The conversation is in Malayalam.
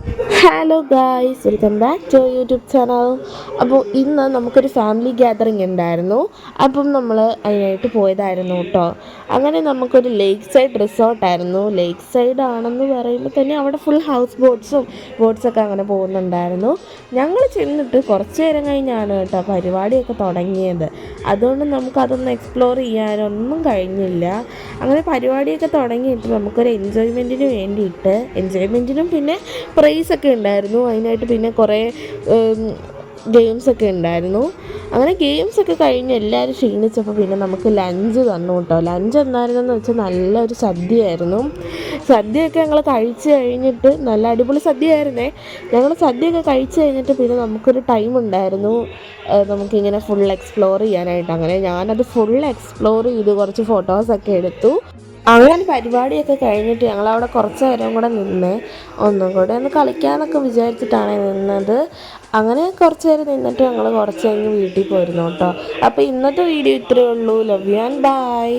Hello guys, welcome back to YouTube channel. അപ്പോൾ ഇന്ന് നമുക്കൊരു ഫാമിലി ഗ്യാതറിങ് ഉണ്ടായിരുന്നു. അപ്പം നമ്മൾ അതിനായിട്ട് പോയതായിരുന്നു കേട്ടോ. അങ്ങനെ നമുക്കൊരു ലേക്ക് സൈഡ് റിസോർട്ടായിരുന്നു. ലേക്ക് സൈഡ് ആണെന്ന് പറയുമ്പോൾ തന്നെ അവിടെ ഫുൾ ഹൗസ് ബോട്ട്സൊക്കെ അങ്ങനെ പോകുന്നുണ്ടായിരുന്നു. ഞങ്ങൾ ചെന്നിട്ട് കുറച്ച് നേരം കഴിഞ്ഞാണ് കേട്ടോ പരിപാടിയൊക്കെ തുടങ്ങിയത്. അതുകൊണ്ട് നമുക്കതൊന്ന് എക്സ്പ്ലോർ ചെയ്യാനൊന്നും കഴിഞ്ഞില്ല. അങ്ങനെ പരിപാടിയൊക്കെ തുടങ്ങിയിട്ട് നമുക്കൊരു എൻജോയ്മെൻറ്റിനും പിന്നെ പ്രൈസൊക്കെ ഉണ്ടായിരുന്നു. അതിനായിട്ട് പിന്നെ കുറേ ഗെയിംസൊക്കെ ഉണ്ടായിരുന്നു. അങ്ങനെ ഗെയിംസൊക്കെ കഴിഞ്ഞ് എല്ലാവരും ക്ഷീണിച്ചപ്പോൾ പിന്നെ നമുക്ക് ലഞ്ച് തന്നു കേട്ടോ. ലഞ്ച് എന്തായിരുന്നെന്ന് വെച്ചാൽ നല്ലൊരു സദ്യയായിരുന്നു. സദ്യയൊക്കെ ഞങ്ങൾ കഴിച്ച് കഴിഞ്ഞിട്ട് നല്ല അടിപൊളി സദ്യയായിരുന്നേ. ഞങ്ങൾ സദ്യയൊക്കെ കഴിച്ച് കഴിഞ്ഞിട്ട് പിന്നെ നമുക്കൊരു ടൈം ഉണ്ടായിരുന്നു നമുക്കിങ്ങനെ ഫുൾ എക്സ്പ്ലോർ ചെയ്യാനായിട്ട്. അങ്ങനെ ഞാനത് ഫുൾ എക്സ്പ്ലോർ ചെയ്ത് കുറച്ച് ഫോട്ടോസൊക്കെ എടുത്തു. അങ്ങനെ പരിപാടിയൊക്കെ കഴിഞ്ഞിട്ട് ഞങ്ങളവിടെ കുറച്ച് നേരം കൂടെ നിന്ന് ഒന്നും കൂടെ ഒന്ന് കളിക്കാമെന്നൊക്കെ വിചാരിച്ചിട്ടാണ് നിന്നത്. അങ്ങനെ കുറച്ച് നേരം നിന്നിട്ട് ഞങ്ങൾ കുറച്ച് കഴിഞ്ഞ് വീട്ടിൽ പോയിരുന്നു കേട്ടോ. അപ്പോൾ ഇന്നത്തെ വീഡിയോ ഇത്രയേ ഉള്ളൂ. Love you and by.